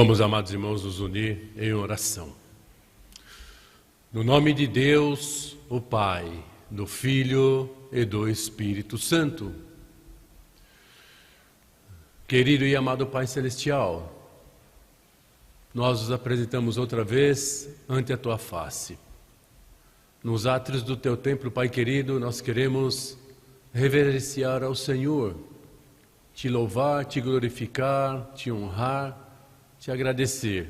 Vamos, amados irmãos, nos unir em oração. No nome de Deus, o Pai, do Filho e do Espírito Santo. Querido e amado Pai Celestial, nós nos apresentamos outra vez ante a Tua face. Nos átrios do Teu templo, Pai querido, nós queremos reverenciar ao Senhor, Te louvar, Te glorificar, Te honrar, Te agradecer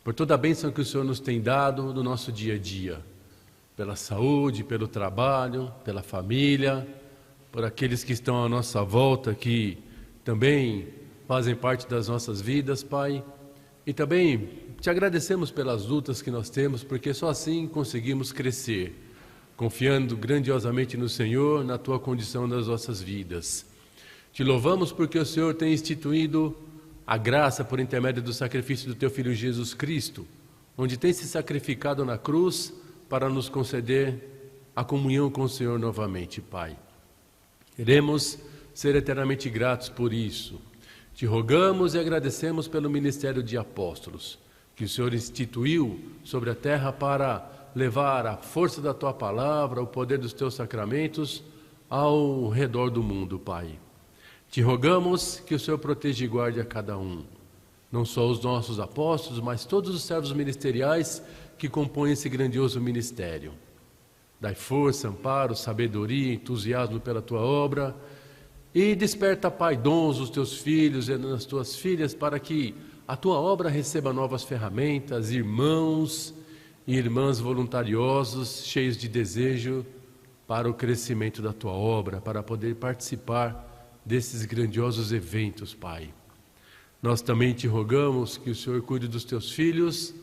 por toda a bênção que o Senhor nos tem dado no nosso dia a dia, pela saúde, pelo trabalho, pela família, por aqueles que estão à nossa volta, que também fazem parte das nossas vidas, Pai. E também Te agradecemos pelas lutas que nós temos, porque só assim conseguimos crescer, confiando grandiosamente no Senhor, na Tua condição nas nossas vidas. Te louvamos porque o Senhor tem instituído a graça por intermédio do sacrifício do Teu Filho Jesus Cristo, onde tem se sacrificado na cruz para nos conceder a comunhão com o Senhor novamente, Pai. Queremos ser eternamente gratos por isso. Te rogamos e agradecemos pelo ministério de apóstolos, que o Senhor instituiu sobre a terra para levar a força da Tua palavra, o poder dos Teus sacramentos ao redor do mundo, Pai. Te rogamos que o Senhor proteja e guarde a cada um, não só os nossos apóstolos, mas todos os servos ministeriais que compõem esse grandioso ministério. Dai força, amparo, sabedoria, entusiasmo pela Tua obra e desperta, Pai, dons dos Teus filhos e das Tuas filhas para que a Tua obra receba novas ferramentas, irmãos e irmãs voluntariosos, cheios de desejo para o crescimento da Tua obra, para poder participar desses grandiosos eventos, Pai. Nós também Te rogamos que o Senhor cuide dos Teus filhos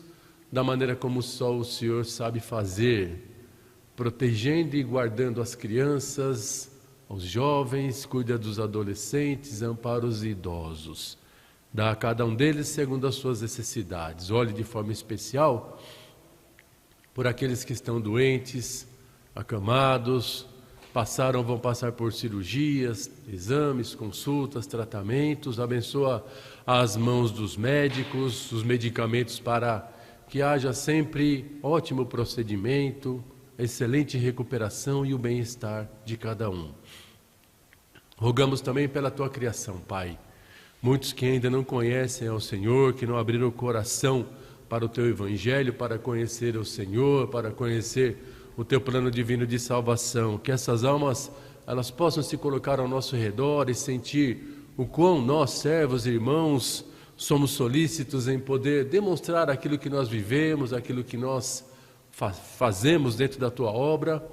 da maneira como só o Senhor sabe fazer, protegendo e guardando as crianças, os jovens, cuida dos adolescentes, ampara os idosos. Dá a cada um deles segundo as suas necessidades. Olhe de forma especial por aqueles que estão doentes, acamados, vão passar por cirurgias, exames, consultas, tratamentos. Abençoa as mãos dos médicos, os medicamentos para que haja sempre ótimo procedimento, excelente recuperação e o bem-estar de cada um. Rogamos também pela Tua criação, Pai. Muitos que ainda não conhecem ao Senhor, que não abriram o coração para o Teu Evangelho, para conhecer o Senhor, para conhecer o Teu plano divino de salvação, que essas almas elas possam se colocar ao nosso redor e sentir o quão nós, servos e irmãos, somos solícitos em poder demonstrar aquilo que nós vivemos, aquilo que nós fazemos dentro da Tua obra,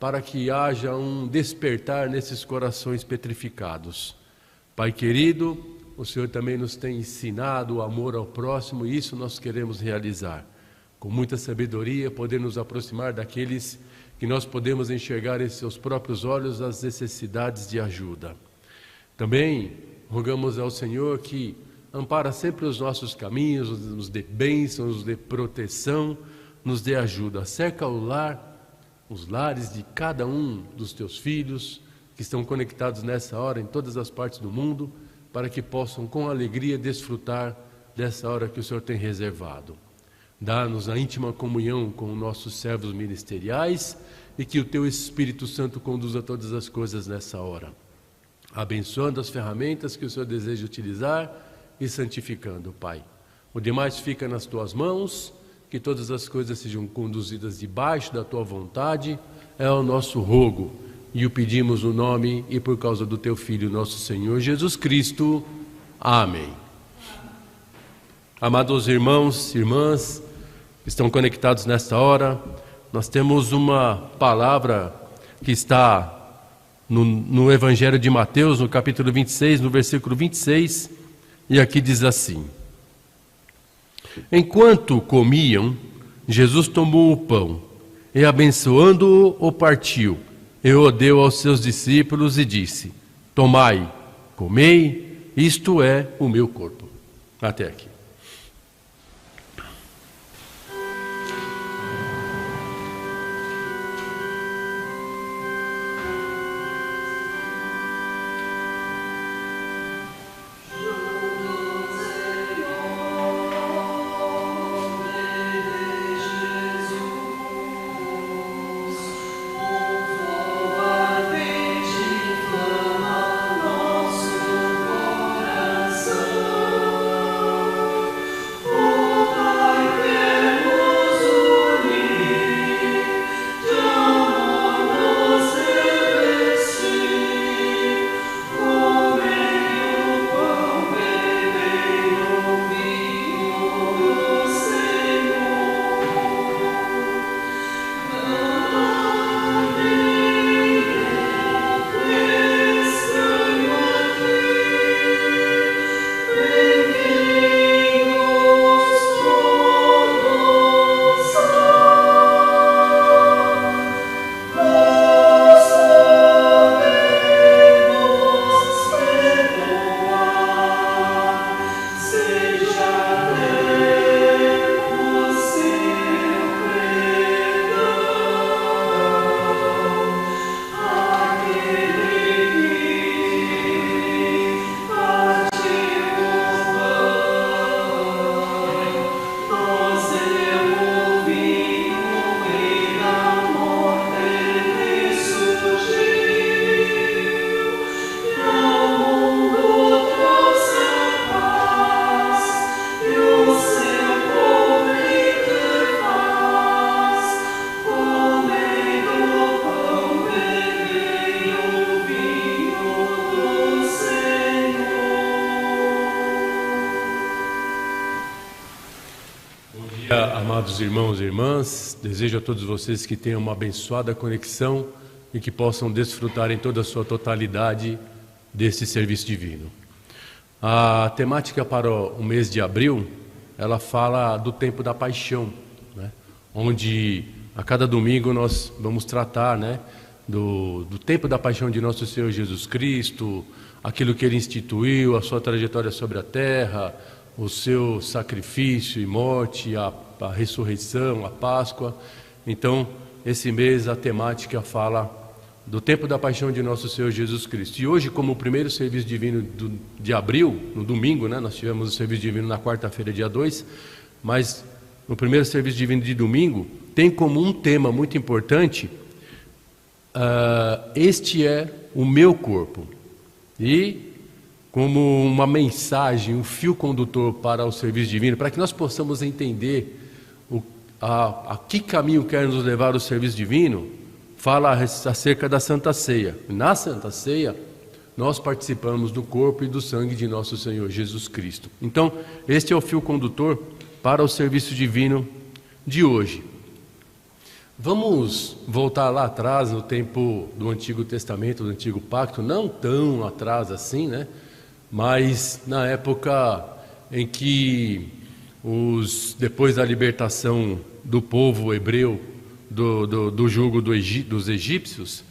para que haja um despertar nesses corações petrificados. Pai querido, o Senhor também nos tem ensinado o amor ao próximo e isso nós queremos realizar. Com muita sabedoria, poder nos aproximar daqueles que nós podemos enxergar em seus próprios olhos as necessidades de ajuda. Também rogamos ao Senhor que ampara sempre os nossos caminhos, nos dê bênçãos, nos dê proteção, nos dê ajuda. Cerca o lar, os lares de cada um dos Teus filhos que estão conectados nessa hora em todas as partes do mundo, para que possam com alegria desfrutar dessa hora que o Senhor tem reservado. Dá-nos a íntima comunhão com nossos servos ministeriais e que o Teu Espírito Santo conduza todas as coisas nessa hora, abençoando as ferramentas que o Senhor deseja utilizar e santificando, Pai. O demais fica nas Tuas mãos, que todas as coisas sejam conduzidas debaixo da Tua vontade, é o nosso rogo e o pedimos no nome e por causa do Teu Filho, nosso Senhor Jesus Cristo. Amém. Amados irmãos e irmãs que estão conectados nesta hora, nós temos uma palavra que está no Evangelho de Mateus, no capítulo 26, no versículo 26, e aqui diz assim: Enquanto comiam, Jesus tomou o pão e, abençoando-o, o partiu e o deu aos seus discípulos e disse: Tomai, comei, isto é o meu corpo. Até aqui. Amados irmãos e irmãs, desejo a todos vocês que tenham uma abençoada conexão e que possam desfrutar em toda a sua totalidade desse serviço divino. A temática para o mês de abril, ela fala do tempo da paixão, né? Onde a cada domingo nós vamos tratar, né, do tempo da paixão de nosso Senhor Jesus Cristo, aquilo que Ele instituiu, a sua trajetória sobre a terra, o seu sacrifício e morte, a ressurreição, a Páscoa. Então, esse mês a temática fala do tempo da paixão de nosso Senhor Jesus Cristo. E hoje, como o primeiro serviço divino de abril, no domingo, né, nós tivemos o serviço divino na quarta-feira, dia 2, mas no primeiro serviço divino de domingo, tem como um tema muito importante, este é o meu corpo. E como uma mensagem, um fio condutor para o serviço divino, para que nós possamos entender a que caminho quer nos levar o serviço divino, fala acerca da Santa Ceia. Na Santa Ceia, nós participamos do corpo e do sangue de nosso Senhor Jesus Cristo. Então, este é o fio condutor para o serviço divino de hoje. Vamos voltar lá atrás, no tempo do Antigo Testamento, do Antigo Pacto, não tão atrás assim, né? Mas na época em que, depois da libertação do povo hebreu do jugo dos egípcios,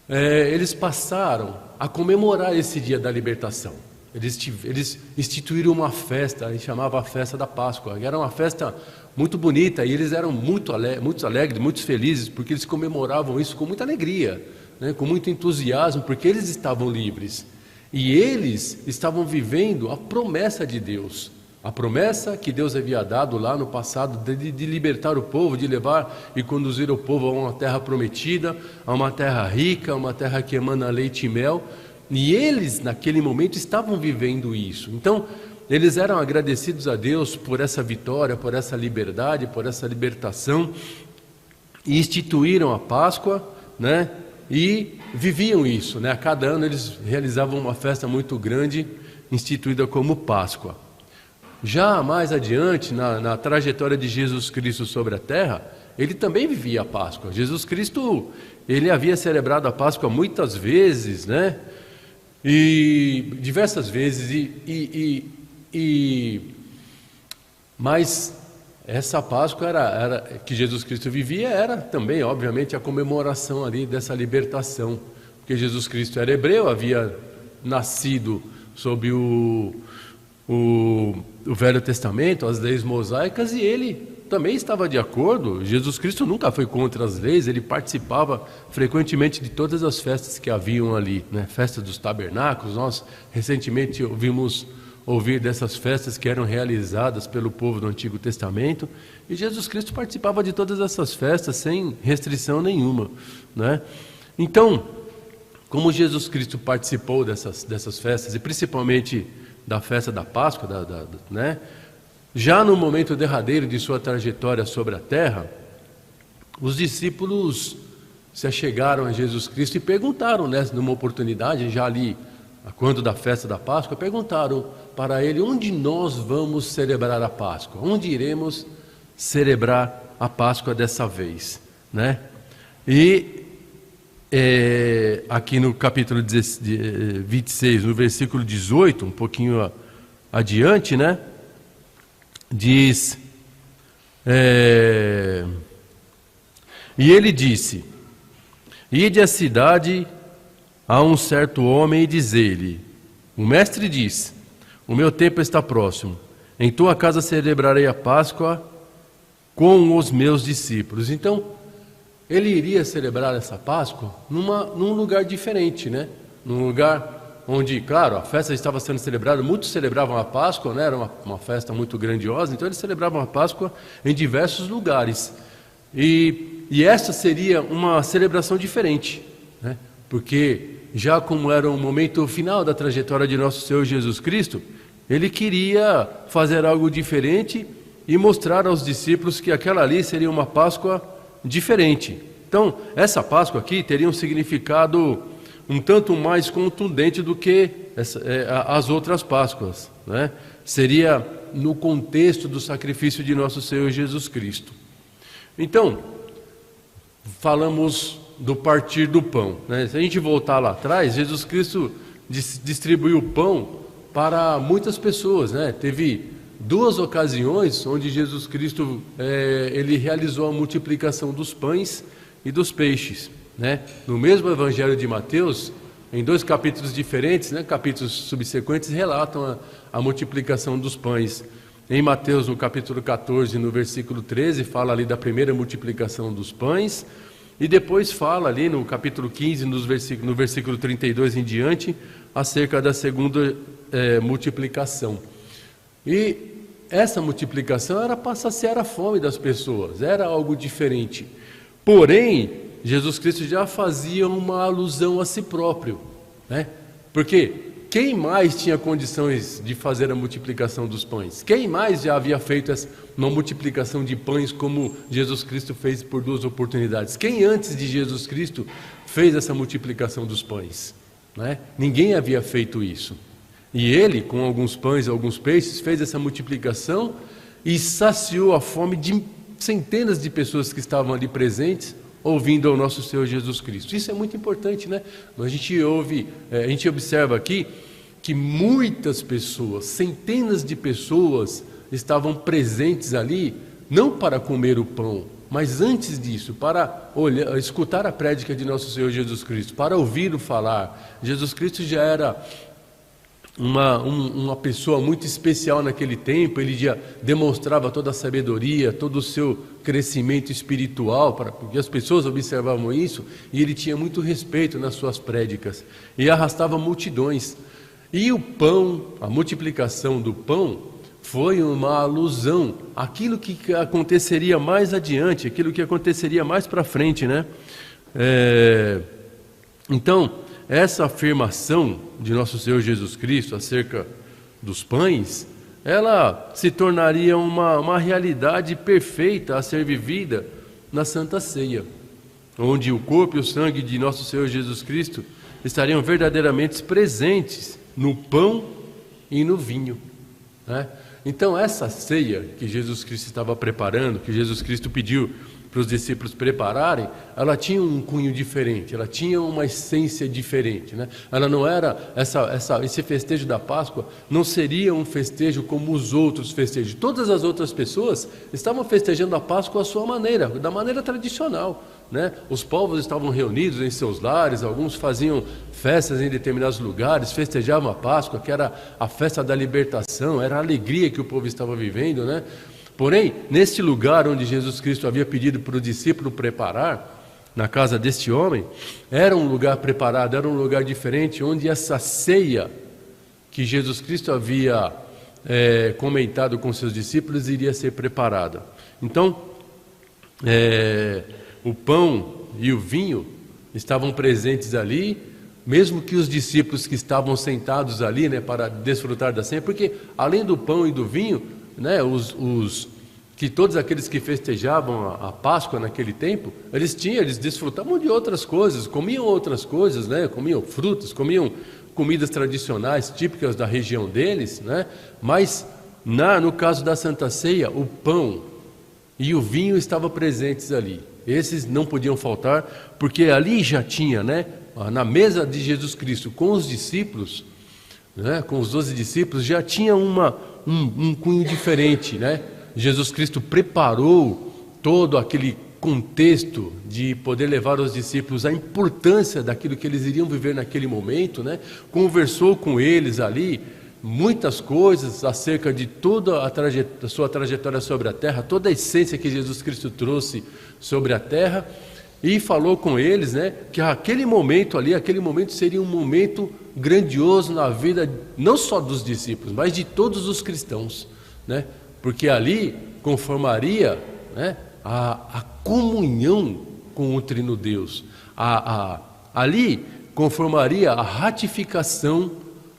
eles passaram a comemorar esse dia da libertação. Eles instituíram uma festa, eles chamavam a festa da Páscoa. Era uma festa muito bonita e eles eram muito alegres, muito felizes, porque eles comemoravam isso com muita alegria, né, com muito entusiasmo, porque eles estavam livres. E eles estavam vivendo a promessa de Deus, a promessa que Deus havia dado lá no passado de libertar o povo, de levar e conduzir o povo a uma terra prometida, a uma terra rica, uma terra que emana leite e mel. E eles, naquele momento, estavam vivendo isso. Então, eles eram agradecidos a Deus por essa vitória, por essa liberdade, por essa libertação, e instituíram a Páscoa, né? E viviam isso, né? A cada ano eles realizavam uma festa muito grande, instituída como Páscoa. Já mais adiante, na trajetória de Jesus Cristo sobre a terra, ele também vivia a Páscoa. Jesus Cristo, ele havia celebrado a Páscoa muitas vezes, né? E diversas vezes, mas essa Páscoa que Jesus Cristo vivia era também, obviamente, a comemoração ali dessa libertação, porque Jesus Cristo era hebreu, havia nascido sob o Velho Testamento, as leis mosaicas, e ele também estava de acordo. Jesus Cristo nunca foi contra as leis, ele participava frequentemente de todas as festas que haviam ali, né? Festa dos tabernáculos, nós recentemente ouvimos dessas festas que eram realizadas pelo povo do Antigo Testamento, e Jesus Cristo participava de todas essas festas sem restrição nenhuma, né? Então, como Jesus Cristo participou dessas festas, e principalmente da festa da Páscoa, né? Já no momento derradeiro de sua trajetória sobre a terra, os discípulos se achegaram a Jesus Cristo e perguntaram, né, numa oportunidade, já ali, quando da festa da Páscoa, perguntaram para ele: onde nós vamos celebrar a Páscoa? Onde iremos celebrar a Páscoa dessa vez, né? E aqui no capítulo 26, no versículo 18, um pouquinho adiante, né? Diz, e ele disse: ide à cidade a um certo homem e diz-lhe: o mestre diz, o meu tempo está próximo, em tua casa celebrarei a Páscoa com os meus discípulos. Então, ele iria celebrar essa Páscoa num lugar diferente, né? Num lugar onde, claro, a festa estava sendo celebrada, muitos celebravam a Páscoa, né? Era uma festa muito grandiosa, então eles celebravam a Páscoa em diversos lugares. E essa seria uma celebração diferente, né? Porque já como era o momento final da trajetória de nosso Senhor Jesus Cristo, ele queria fazer algo diferente e mostrar aos discípulos que aquela ali seria uma Páscoa diferente. Então, essa Páscoa aqui teria um significado um tanto mais contundente do que as outras Páscoas, né? Seria no contexto do sacrifício de nosso Senhor Jesus Cristo. Então, falamos do partir do pão, né? Se a gente voltar lá atrás, Jesus Cristo distribuiu o pão para muitas pessoas, né? Teve duas ocasiões onde Jesus Cristo ele realizou a multiplicação dos pães e dos peixes, né? No mesmo Evangelho de Mateus, em 2 capítulos diferentes, né? Capítulos subsequentes relatam a multiplicação dos pães. Em Mateus, no capítulo 14, no versículo 13, fala ali da primeira multiplicação dos pães. E depois fala ali no capítulo 15, no versículo 32 em diante, acerca da segunda multiplicação. E essa multiplicação era para saciar a fome das pessoas, era algo diferente. Porém, Jesus Cristo já fazia uma alusão a si próprio, né? Porque quem mais tinha condições de fazer a multiplicação dos pães? Quem mais já havia feito uma multiplicação de pães como Jesus Cristo fez por duas oportunidades? Quem antes de Jesus Cristo fez essa multiplicação dos pães, né? Ninguém havia feito isso. E ele, com alguns pães e alguns peixes, fez essa multiplicação e saciou a fome de centenas de pessoas que estavam ali presentes, ouvindo ao nosso Senhor Jesus Cristo. Isso é muito importante, né? A gente observa aqui que muitas pessoas, centenas de pessoas, estavam presentes ali, não para comer o pão, mas antes disso, para escutar a prédica de nosso Senhor Jesus Cristo, para ouvir-o falar. Jesus Cristo já era uma pessoa muito especial naquele tempo, ele já demonstrava toda a sabedoria, todo o seu crescimento espiritual, porque as pessoas observavam isso, e ele tinha muito respeito nas suas prédicas, e arrastava multidões. E o pão, a multiplicação do pão, foi uma alusão àquilo que aconteceria mais adiante, aquilo que aconteceria mais para frente, né? Então, essa afirmação de nosso Senhor Jesus Cristo acerca dos pães, ela se tornaria uma realidade perfeita a ser vivida na Santa Ceia, onde o corpo e o sangue de nosso Senhor Jesus Cristo estariam verdadeiramente presentes no pão e no vinho, né? Então essa ceia que Jesus Cristo estava preparando, que Jesus Cristo pediu para os discípulos prepararem, ela tinha um cunho diferente, ela tinha uma essência diferente, né? Ela não era, esse festejo da Páscoa não seria um festejo como os outros festejos. Todas as outras pessoas estavam festejando a Páscoa à sua maneira, da maneira tradicional, né? Os povos estavam reunidos em seus lares, alguns faziam festas em determinados lugares, festejavam a Páscoa, que era a festa da libertação, era a alegria que o povo estava vivendo, né? Porém, neste lugar onde Jesus Cristo havia pedido para o discípulo preparar, na casa deste homem, era um lugar preparado, era um lugar diferente, onde essa ceia que Jesus Cristo havia comentado com seus discípulos iria ser preparada. Então, o pão e o vinho estavam presentes ali, mesmo que os discípulos que estavam sentados ali, né, para desfrutar da ceia, porque além do pão e do vinho, né, que todos aqueles que festejavam a Páscoa naquele tempo, eles desfrutavam de outras coisas, comiam outras coisas, né, comiam frutas, comiam comidas tradicionais típicas da região deles, né, mas no caso da Santa Ceia, o pão e o vinho estavam presentes ali. Esses não podiam faltar, porque ali já tinha, né, na mesa de Jesus Cristo com os discípulos, né, com os 12 discípulos, já tinha um cunho diferente, né? Jesus Cristo preparou todo aquele contexto de poder levar aos discípulos a importância daquilo que eles iriam viver naquele momento, né? Conversou com eles ali muitas coisas acerca de toda a sua trajetória sobre a terra, toda a essência que Jesus Cristo trouxe sobre a terra, e falou com eles, né, que aquele momento seria um momento grandioso na vida não só dos discípulos, mas de todos os cristãos, né? Porque ali conformaria, né, a comunhão com o Trino Deus, ali conformaria a ratificação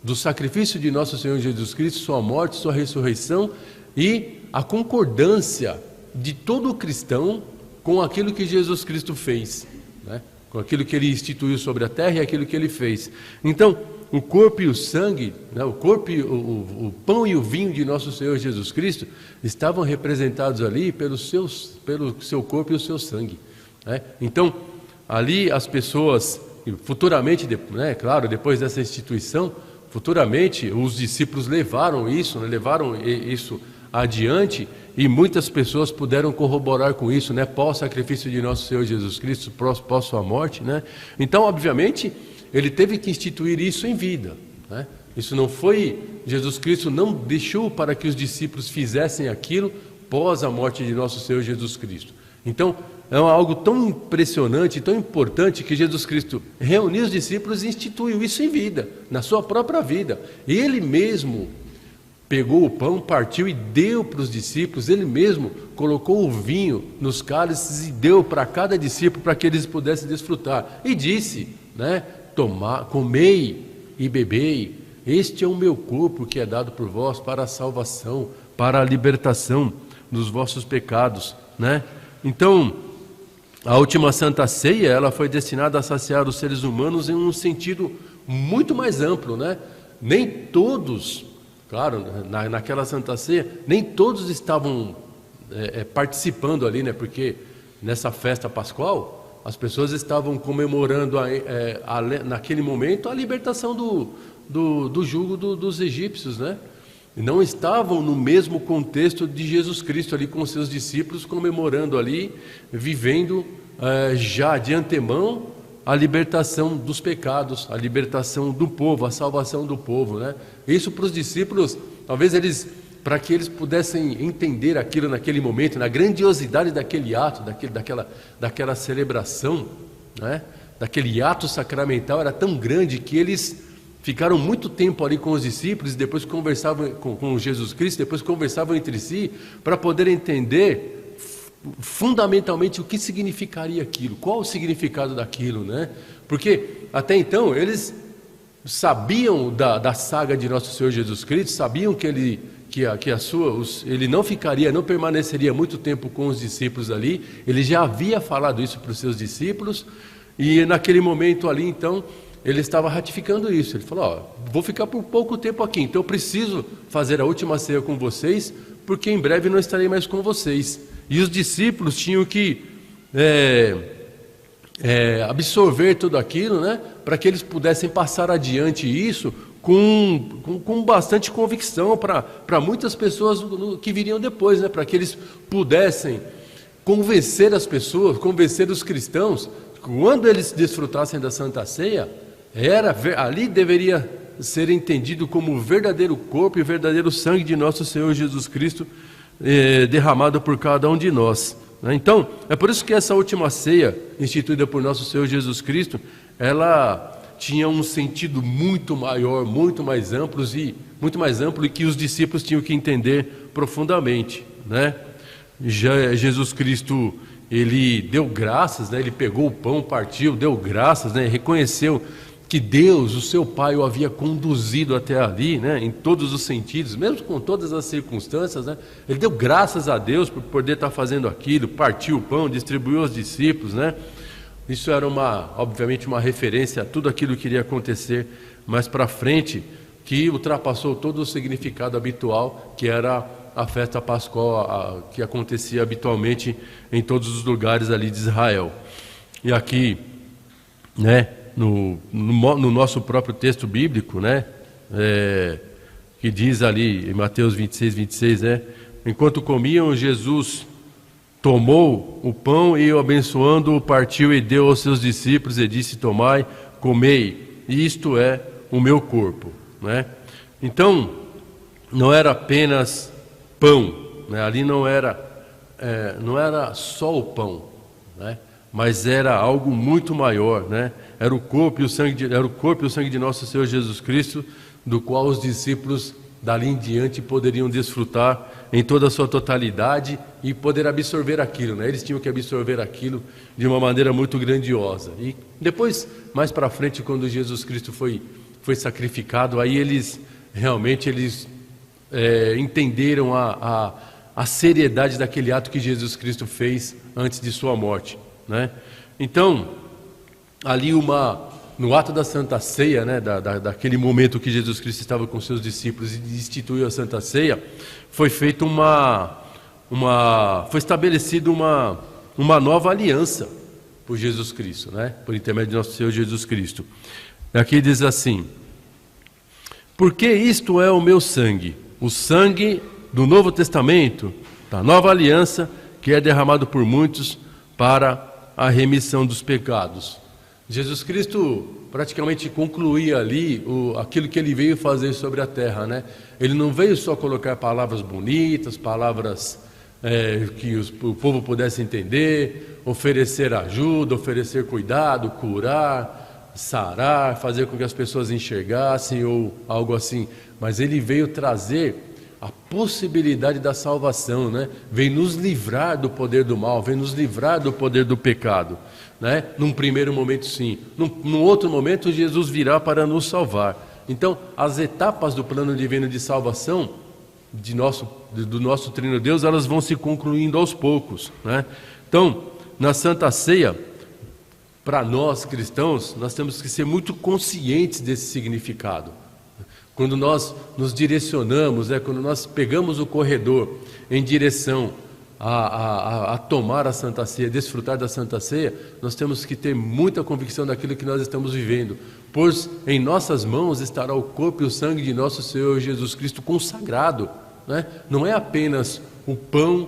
do sacrifício de nosso Senhor Jesus Cristo, sua morte, sua ressurreição, e a concordância de todo cristão com aquilo que Jesus Cristo fez, né? Com aquilo que ele instituiu sobre a terra e aquilo que ele fez. Então, o corpo e o sangue, né, o corpo, o pão e o vinho de nosso Senhor Jesus Cristo estavam representados ali pelo seu corpo e o seu sangue, né? Então, ali as pessoas, futuramente, né, claro, depois dessa instituição, futuramente os discípulos levaram isso, né, levaram isso adiante, e muitas pessoas puderam corroborar com isso, né, pós-sacrifício de nosso Senhor Jesus Cristo, pós sua morte, né? Então, obviamente, ele teve que instituir isso em vida, né? Isso não foi, Jesus Cristo não deixou para que os discípulos fizessem aquilo pós a morte de nosso Senhor Jesus Cristo. Então, é algo tão impressionante, tão importante, que Jesus Cristo reuniu os discípulos e instituiu isso em vida, na sua própria vida. Ele mesmo pegou o pão, partiu e deu para os discípulos. Ele mesmo colocou o vinho nos cálices e deu para cada discípulo para que eles pudessem desfrutar. E disse, né, comei e bebei, este é o meu corpo que é dado por vós para a salvação, para a libertação dos vossos pecados, né? Então, a última Santa Ceia, ela foi destinada a saciar os seres humanos em um sentido muito mais amplo, né? Nem todos, claro, naquela Santa Ceia, nem todos estavam participando ali, né? Porque nessa festa pascual, as pessoas estavam comemorando naquele momento a libertação do jugo dos egípcios, né? E não estavam no mesmo contexto de Jesus Cristo ali com os seus discípulos, comemorando ali, vivendo já de antemão a libertação dos pecados, a libertação do povo, a salvação do povo, né? Isso para os discípulos, talvez para que eles pudessem entender aquilo naquele momento, na grandiosidade daquele ato, daquela celebração, né? Daquele ato sacramental, era tão grande que eles ficaram muito tempo ali com os discípulos, e depois conversavam com Jesus Cristo, depois conversavam entre si, para poder entender fundamentalmente o que significaria aquilo, qual o significado daquilo, né? Porque até então eles sabiam da saga de nosso Senhor Jesus Cristo, sabiam que ele não permaneceria muito tempo com os discípulos ali. Ele já havia falado isso para os seus discípulos, e naquele momento ali, então, ele estava ratificando isso. Ele falou, vou ficar por pouco tempo aqui, então eu preciso fazer a última ceia com vocês, porque em breve não estarei mais com vocês. E os discípulos tinham que absorver tudo aquilo, né, para que eles pudessem passar adiante isso com bastante convicção para muitas pessoas que viriam depois, né, para que eles pudessem convencer as pessoas, convencer os cristãos, quando eles desfrutassem da Santa Ceia, ali deveria ser entendido como o verdadeiro corpo e o verdadeiro sangue de nosso Senhor Jesus Cristo, derramado por cada um de nós, né? Então, é por isso que essa última ceia, instituída por nosso Senhor Jesus Cristo, ela tinha um sentido muito maior, muito mais amplo, e que os discípulos tinham que entender profundamente, né? Jesus Cristo, ele deu graças, né? Ele pegou o pão, partiu, deu graças, né? Reconheceu que Deus, o seu Pai, o havia conduzido até ali, né? Em todos os sentidos, mesmo com todas as circunstâncias, né? Ele deu graças a Deus por poder estar fazendo aquilo, partiu o pão, distribuiu aos discípulos, né? Isso era obviamente uma referência a tudo aquilo que iria acontecer mais para frente, que ultrapassou todo o significado habitual, que era a festa pascual, que acontecia habitualmente em todos os lugares ali de Israel. E aqui, né, no nosso próprio texto bíblico, né, que diz ali em Mateus 26, né, enquanto comiam, Jesus tomou o pão e, abençoando-o, partiu e deu aos seus discípulos e disse, tomai, comei, isto é o meu corpo, né? Então, não era apenas pão, né? Ali não era só o pão, né? Mas era algo muito maior, né? Era o corpo e o sangue de nosso Senhor Jesus Cristo, do qual os discípulos dali em diante poderiam desfrutar em toda a sua totalidade e poder absorver aquilo, né? Eles tinham que absorver aquilo de uma maneira muito grandiosa. E depois, mais para frente, quando Jesus Cristo foi sacrificado, aí eles realmente entenderam a seriedade daquele ato que Jesus Cristo fez antes de sua morte, né? Então, ali no ato da Santa Ceia, né, daquele momento que Jesus Cristo estava com seus discípulos e instituiu a Santa Ceia, foi feita foi estabelecida uma nova aliança por Jesus Cristo, né, por intermédio de nosso Senhor Jesus Cristo. Aqui diz assim: porque isto é o meu sangue, o sangue do Novo Testamento, da nova aliança, que é derramado por muitos para a remissão dos pecados. Jesus Cristo praticamente concluía ali aquilo que ele veio fazer sobre a terra, né? Ele não veio só colocar palavras bonitas, palavras que o povo pudesse entender, oferecer ajuda, oferecer cuidado, curar, sarar, fazer com que as pessoas enxergassem ou algo assim, mas ele veio trazer a possibilidade da salvação, né? Vem nos livrar do poder do mal, vem nos livrar do poder do pecado, né? Num primeiro momento sim, num outro momento Jesus virá para nos salvar. Então as etapas do plano divino de salvação do nosso Trino Deus, elas vão se concluindo aos poucos, né? Então na Santa Ceia, para nós cristãos, nós temos que ser muito conscientes desse significado. Quando nós nos direcionamos, quando nós pegamos o corredor em direção a tomar a Santa Ceia, desfrutar da Santa Ceia, nós temos que ter muita convicção daquilo que nós estamos vivendo, pois em nossas mãos estará o corpo e o sangue de nosso Senhor Jesus Cristo consagrado, né? Não é apenas o pão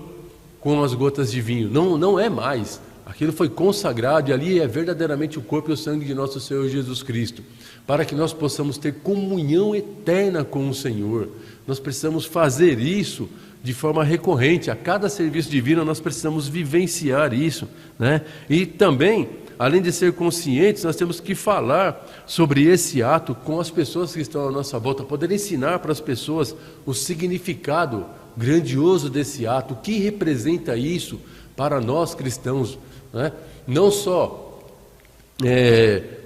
com as gotas de vinho, não é mais. Aquilo foi consagrado e ali é verdadeiramente o corpo e o sangue de nosso Senhor Jesus Cristo, para que nós possamos ter comunhão eterna com o Senhor. Nós precisamos fazer isso de forma recorrente, a cada serviço divino nós precisamos vivenciar isso, né? E também, além de ser conscientes, nós temos que falar sobre esse ato com as pessoas que estão à nossa volta, poder ensinar para as pessoas o significado grandioso desse ato, o que representa isso para nós cristãos, né? Não só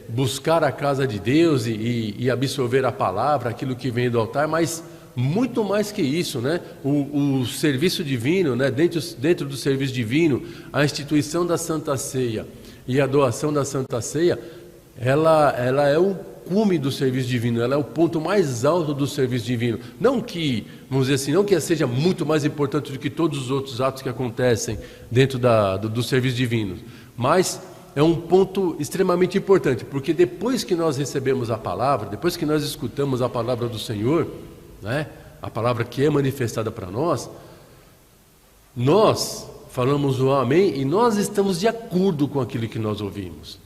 buscar a casa de Deus e absorver a palavra, aquilo que vem do altar, mas muito mais que isso, né? O serviço divino, né? Dentro do serviço divino, a instituição da Santa Ceia e a doação da Santa Ceia, ela é o cume do serviço divino, ela é o ponto mais alto do serviço divino. Não que, vamos dizer assim, não que seja muito mais importante do que todos os outros atos que acontecem dentro do serviço divino, mas é um ponto extremamente importante, porque depois que nós recebemos a palavra, depois que nós escutamos a palavra do Senhor, né, a palavra que é manifestada para nós falamos o amém e nós estamos de acordo com aquilo que nós ouvimos.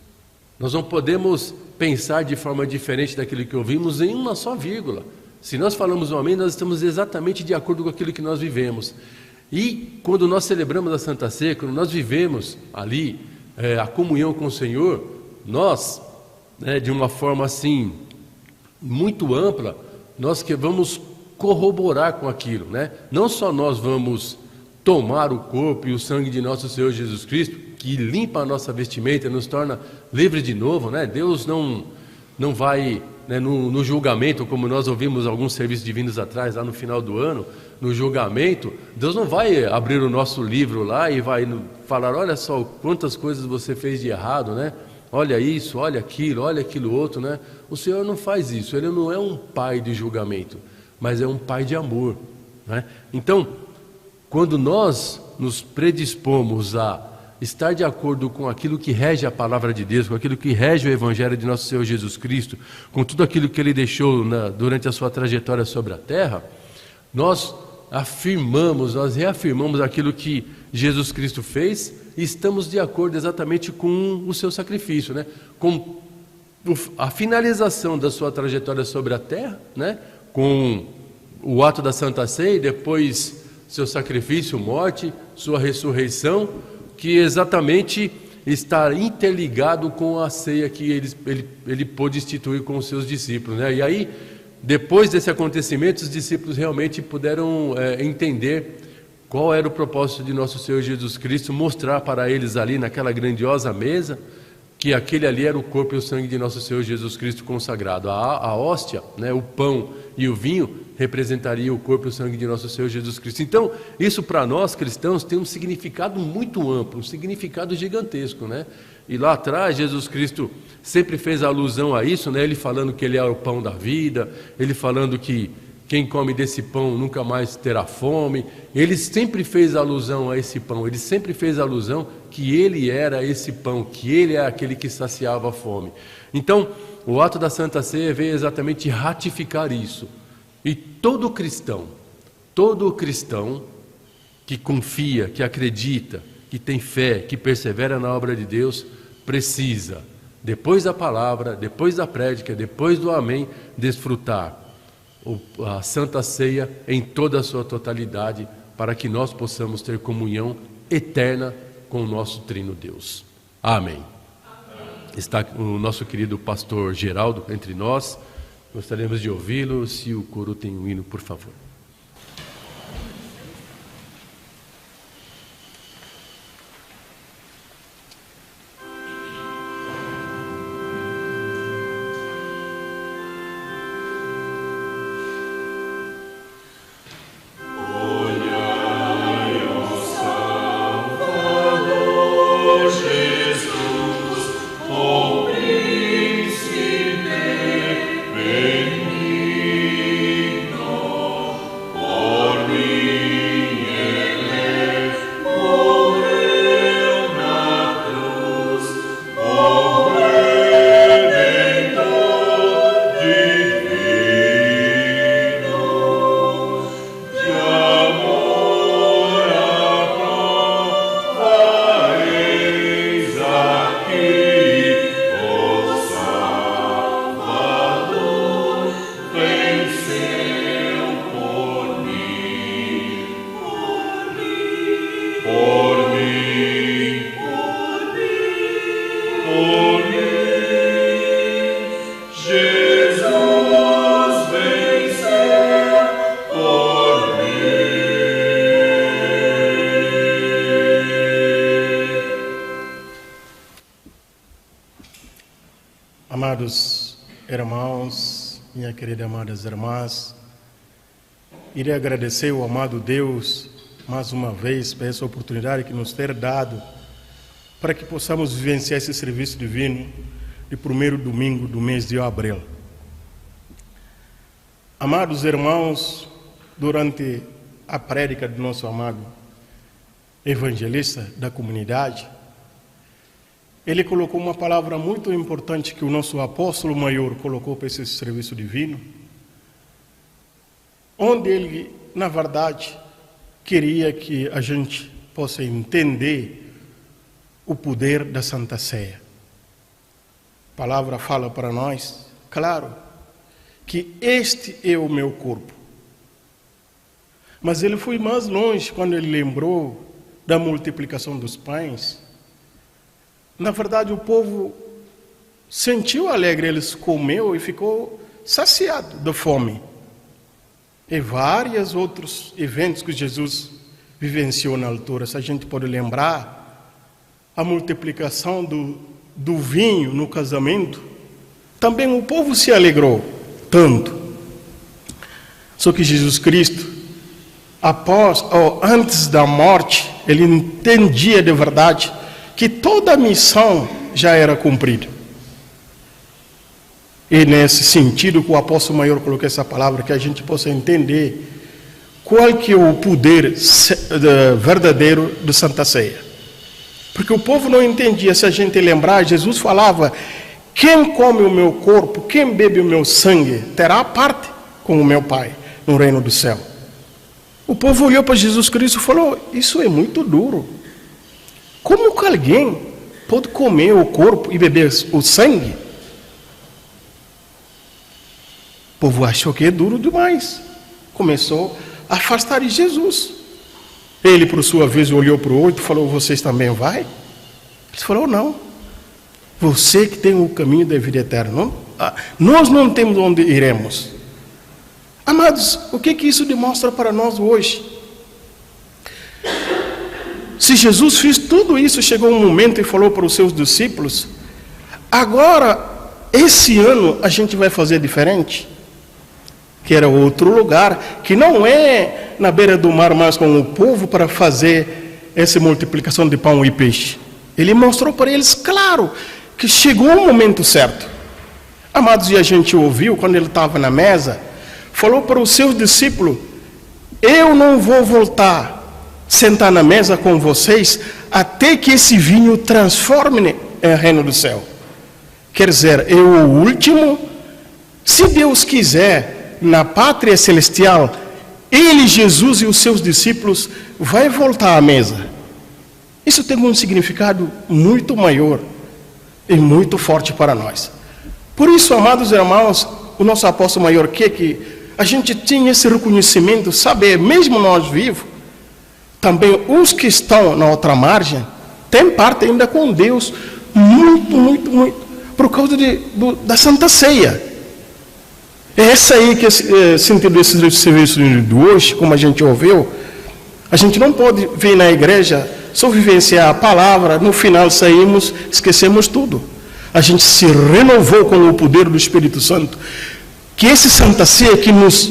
Nós não podemos pensar de forma diferente daquilo que ouvimos em uma só vírgula. Se nós falamos o amém, nós estamos exatamente de acordo com aquilo que nós vivemos. E quando nós celebramos a Santa Ceia, quando nós vivemos ali a comunhão com o Senhor, nós, de uma forma assim, muito ampla, nós que vamos corroborar com aquilo, né? Não só nós vamos tomar o corpo e o sangue de nosso Senhor Jesus Cristo, que limpa a nossa vestimenta, nos torna livres de novo, né? Deus não vai, né, no julgamento, como nós ouvimos alguns serviços divinos atrás, lá no final do ano, no julgamento, Deus não vai abrir o nosso livro lá e vai falar, olha só quantas coisas você fez de errado, né? Olha isso, olha aquilo outro, né? O Senhor não faz isso, Ele não é um pai de julgamento, mas é um pai de amor, né? Então, quando nós nos predispomos a estar de acordo com aquilo que rege a palavra de Deus, com aquilo que rege o Evangelho de nosso Senhor Jesus Cristo, com tudo aquilo que Ele deixou durante a sua trajetória sobre a terra, nós reafirmamos aquilo que Jesus Cristo fez e estamos de acordo exatamente com o seu sacrifício, né? Com a finalização da sua trajetória sobre a terra, né? Com o ato da Santa Ceia, depois seu sacrifício, morte, sua ressurreição, que exatamente está interligado com a ceia que ele pôde instituir com os seus discípulos, né? E aí, depois desse acontecimento, os discípulos realmente puderam entender qual era o propósito de nosso Senhor Jesus Cristo, mostrar para eles ali naquela grandiosa mesa que aquele ali era o corpo e o sangue de nosso Senhor Jesus Cristo consagrado. A hóstia, né, o pão e o vinho representaria o corpo e o sangue de nosso Senhor Jesus Cristo. Então, isso para nós cristãos tem um significado muito amplo, um significado gigantesco, né? E lá atrás, Jesus Cristo sempre fez alusão a isso, né? Ele falando que ele é o pão da vida, ele falando que quem come desse pão nunca mais terá fome. Ele sempre fez alusão a esse pão, ele sempre fez alusão que ele era esse pão, que ele é aquele que saciava a fome. Então, o ato da Santa Ceia veio exatamente ratificar isso. E todo cristão que confia, que acredita, que tem fé, que persevera na obra de Deus, precisa, depois da palavra, depois da prédica, depois do amém, desfrutar a Santa Ceia em toda a sua totalidade, para que nós possamos ter comunhão eterna com o nosso Trino Deus. Amém. Está o nosso querido pastor Geraldo entre nós. Gostaríamos de ouvi-lo. Se o coro tem um hino, por favor. Amados irmãos, minha querida amadas irmãs, irei agradecer ao amado Deus mais uma vez por essa oportunidade que nos ter dado para que possamos vivenciar esse serviço divino de primeiro domingo do mês de abril. Amados irmãos, durante a prédica do nosso amado evangelista da comunidade, ele colocou uma palavra muito importante que o nosso apóstolo maior colocou para esse serviço divino, onde ele, na verdade, queria que a gente possa entender o poder da Santa Ceia. A palavra fala para nós, claro, que este é o meu corpo. Mas ele foi mais longe quando ele lembrou da multiplicação dos pães. Na verdade, o povo sentiu alegre, eles comeu e ficou saciado da fome. E vários outros eventos que Jesus vivenciou na altura. Se a gente pode lembrar, a multiplicação do vinho no casamento, também o povo se alegrou tanto. Só que Jesus Cristo, antes da morte, ele entendia de verdade que toda a missão já era cumprida. E nesse sentido que o apóstolo maior colocou essa palavra, que a gente possa entender qual que é o poder verdadeiro do Santa Ceia. Porque o povo não entendia. Se a gente lembrar, Jesus falava: quem come o meu corpo, quem bebe o meu sangue, terá parte com o meu Pai no reino do céu. O povo olhou para Jesus Cristo e falou: isso é muito duro. Como que alguém pode comer o corpo e beber o sangue? O povo achou que é duro demais. Começou a afastar de Jesus. Ele, por sua vez, olhou para o outro e falou: vocês também vai? Ele falou: não. Você que tem o caminho da vida eterna. Nós não temos onde iremos. Amados, o que isso demonstra para nós hoje? Se Jesus fez tudo isso, chegou um momento e falou para os seus discípulos: Agora, esse ano, a gente vai fazer diferente. Que era outro lugar, que não é na beira do mar, mas com o povo para fazer essa multiplicação de pão e peixe. Ele mostrou para eles, claro, que chegou o momento certo. Amados, e a gente ouviu, quando ele estava na mesa, falou para os seus discípulos, eu não vou voltar sentar na mesa com vocês até que esse vinho transforme em reino do céu. Quer dizer, eu o último, se Deus quiser, na pátria celestial, ele, Jesus e os seus discípulos vai voltar à mesa. Isso tem um significado muito maior e muito forte para nós. Por isso, amados irmãos, o nosso apóstolo maior quer que a gente tenha esse reconhecimento, saber, mesmo nós vivos, também os que estão na outra margem, têm parte ainda com Deus, muito, por causa da Santa Ceia. É essa aí que é o sentido desse serviço de hoje, como a gente ouviu. A gente não pode vir na igreja, só vivenciar a palavra, no final saímos, esquecemos tudo. A gente se renovou com o poder do Espírito Santo. Que esse Santa Ceia que nos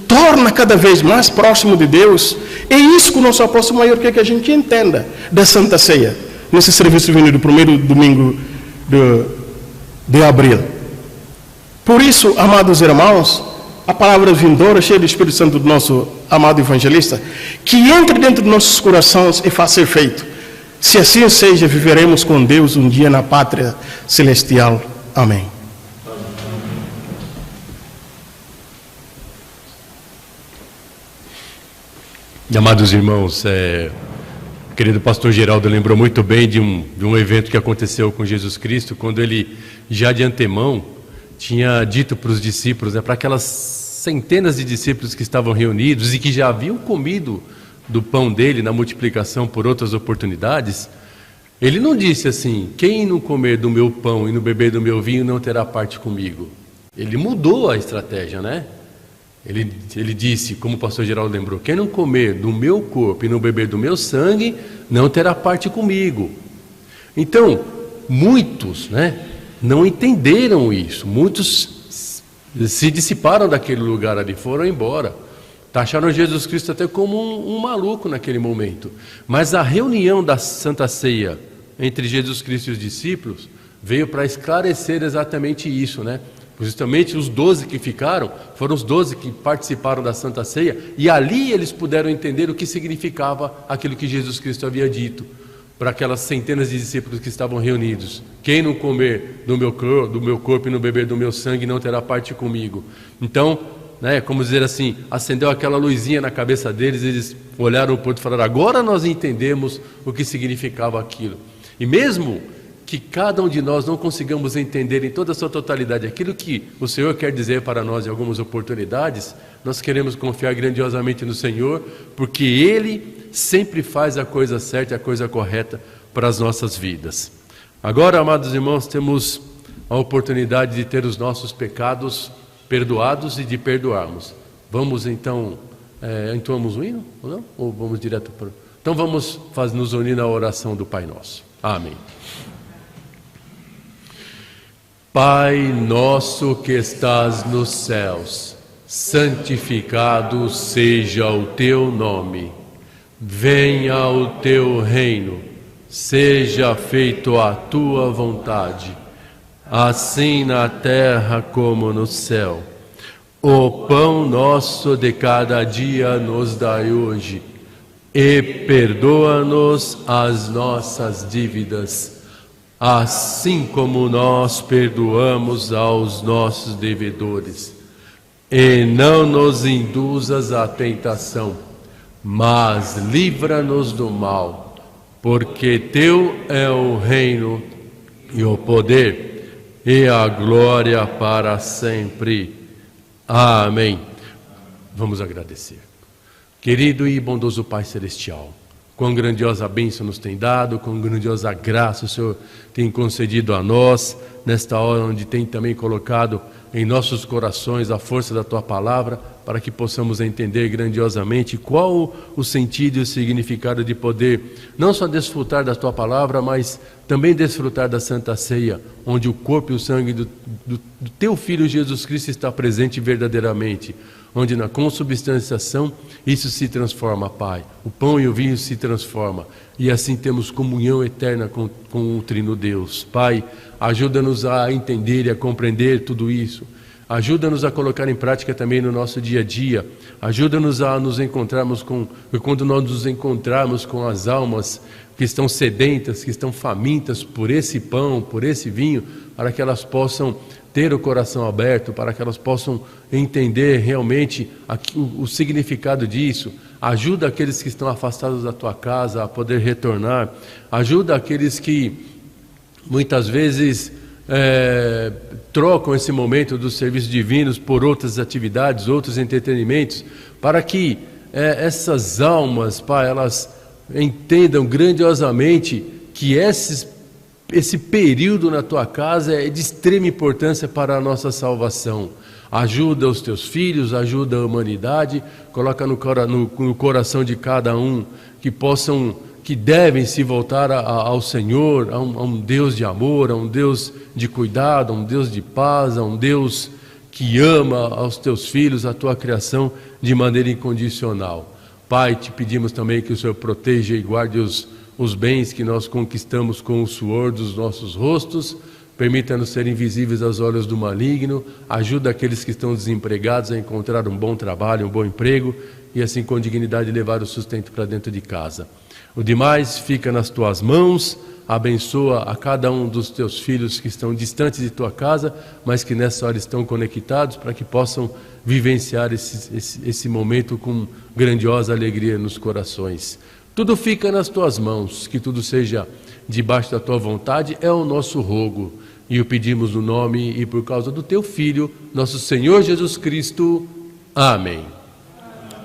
torna cada vez mais próximo de Deus, é isso que o nosso apóstolo maior quer que a gente entenda da Santa Ceia, nesse serviço divino do primeiro domingo de abril. Por isso, amados irmãos, a palavra vindoura, cheia do Espírito Santo do nosso amado evangelista, que entre dentro de nossos corações e faça efeito. Se assim seja, viveremos com Deus um dia na pátria celestial. Amém. Amados irmãos, o querido pastor Geraldo lembrou muito bem de um evento que aconteceu com Jesus Cristo, quando ele, já de antemão, tinha dito para os discípulos, para aquelas centenas de discípulos que estavam reunidos e que já haviam comido do pão dele na multiplicação por outras oportunidades, ele não disse assim, quem não comer do meu pão e não beber do meu vinho não terá parte comigo. Ele mudou a estratégia, né? Ele disse, como o pastor Geraldo lembrou, quem não comer do meu corpo e não beber do meu sangue não terá parte comigo. Então, muitos, não entenderam isso. Muitos se dissiparam daquele lugar ali, foram embora. Taxaram Jesus Cristo até como um maluco naquele momento. Mas a reunião da Santa Ceia entre Jesus Cristo e os discípulos veio para esclarecer exatamente isso, Justamente os 12 que ficaram, foram os 12 que participaram da Santa Ceia, e ali eles puderam entender o que significava aquilo que Jesus Cristo havia dito para aquelas centenas de discípulos que estavam reunidos. Quem não comer do meu corpo e não beber do meu sangue não terá parte comigo. Então, como dizer assim, acendeu aquela luzinha na cabeça deles, eles olharam para o outro e falaram, agora nós entendemos o que significava aquilo. E mesmo que cada um de nós não consigamos entender em toda a sua totalidade aquilo que o Senhor quer dizer para nós em algumas oportunidades, nós queremos confiar grandiosamente no Senhor, porque Ele sempre faz a coisa certa e a coisa correta para as nossas vidas. Agora, amados irmãos, temos a oportunidade de ter os nossos pecados perdoados e de perdoarmos. Vamos então, entoamos o hino? Ou não? Ou vamos direto para... Então vamos nos unir na oração do Pai Nosso. Amém. Pai nosso que estás nos céus, santificado seja o teu nome. Venha o teu reino, seja feito a tua vontade, assim na terra como no céu. O pão nosso de cada dia nos dai hoje, e perdoa-nos as nossas dívidas, assim como nós perdoamos aos nossos devedores. E não nos induzas à tentação, mas livra-nos do mal, porque teu é o reino e o poder e a glória para sempre. Amém. Vamos agradecer. Querido e bondoso Pai Celestial, Quão grandiosa bênção nos tem dado, quão grandiosa graça o Senhor tem concedido a nós, nesta hora onde tem também colocado em nossos corações a força da Tua Palavra, para que possamos entender grandiosamente qual o sentido e o significado de poder não só desfrutar da Tua Palavra, mas também desfrutar da Santa Ceia, onde o corpo e o sangue do Teu Filho Jesus Cristo está presente verdadeiramente, onde na consubstanciação isso se transforma, Pai. O pão e o vinho se transformam, e assim temos comunhão eterna com o Trino Deus. Pai, ajuda-nos a entender e a compreender tudo isso. Ajuda-nos a colocar em prática também no nosso dia a dia. Ajuda-nos a nos encontrarmos quando nós nos encontrarmos com as almas que estão sedentas, que estão famintas por esse pão, por esse vinho, para que elas possam ter o coração aberto, para que elas possam entender realmente o significado disso. Ajuda aqueles que estão afastados da Tua casa a poder retornar. Ajuda aqueles que muitas vezes trocam esse momento dos serviços divinos por outras atividades, outros entretenimentos, para que essas almas, Pai, elas entendam grandiosamente que esse período na Tua casa é de extrema importância para a nossa salvação. Ajuda os Teus filhos, ajuda a humanidade, coloca no coração de cada um que devem se voltar ao Senhor, a um Deus de amor, a um Deus de cuidado, a um Deus de paz, a um Deus que ama aos Teus filhos, a Tua criação de maneira incondicional. Pai, te pedimos também que o Senhor proteja e guarde os bens que nós conquistamos com o suor dos nossos rostos, permita-nos ser invisíveis aos olhos do maligno, ajuda aqueles que estão desempregados a encontrar um bom trabalho, um bom emprego, e assim com dignidade levar o sustento para dentro de casa. O demais fica nas Tuas mãos, abençoa a cada um dos Teus filhos que estão distantes de Tua casa, mas que nessa hora estão conectados, para que possam vivenciar esse momento com grandiosa alegria nos corações. Tudo fica nas Tuas mãos, que tudo seja debaixo da Tua vontade, é o nosso rogo, e o pedimos no nome e por causa do Teu Filho, nosso Senhor Jesus Cristo. Amém.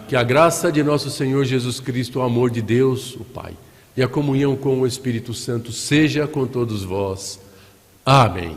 Que a graça de nosso Senhor Jesus Cristo, o amor de Deus, o Pai, e a comunhão com o Espírito Santo seja com todos vós. Amém.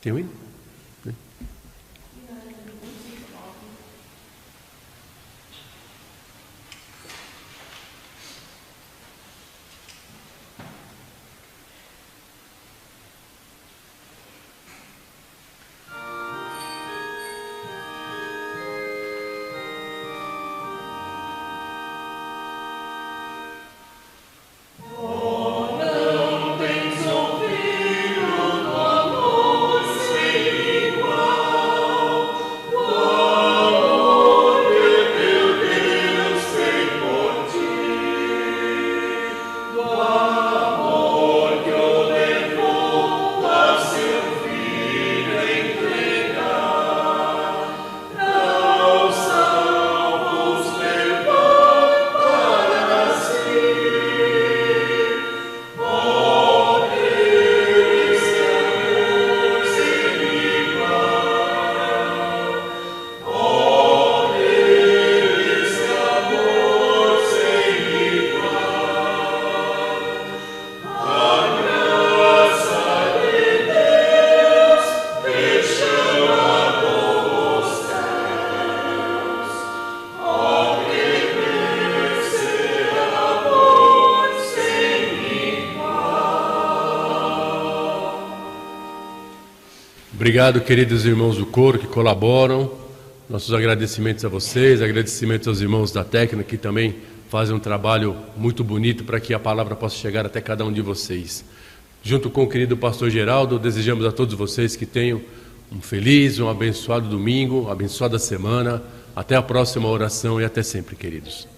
Tem um hino? Obrigado, queridos irmãos do coro que colaboram. Nossos agradecimentos a vocês, agradecimentos aos irmãos da técnica que também fazem um trabalho muito bonito para que a palavra possa chegar até cada um de vocês. Junto com o querido pastor Geraldo, desejamos a todos vocês que tenham um feliz, um abençoado domingo, uma abençoada semana. Até a próxima oração e até sempre, queridos.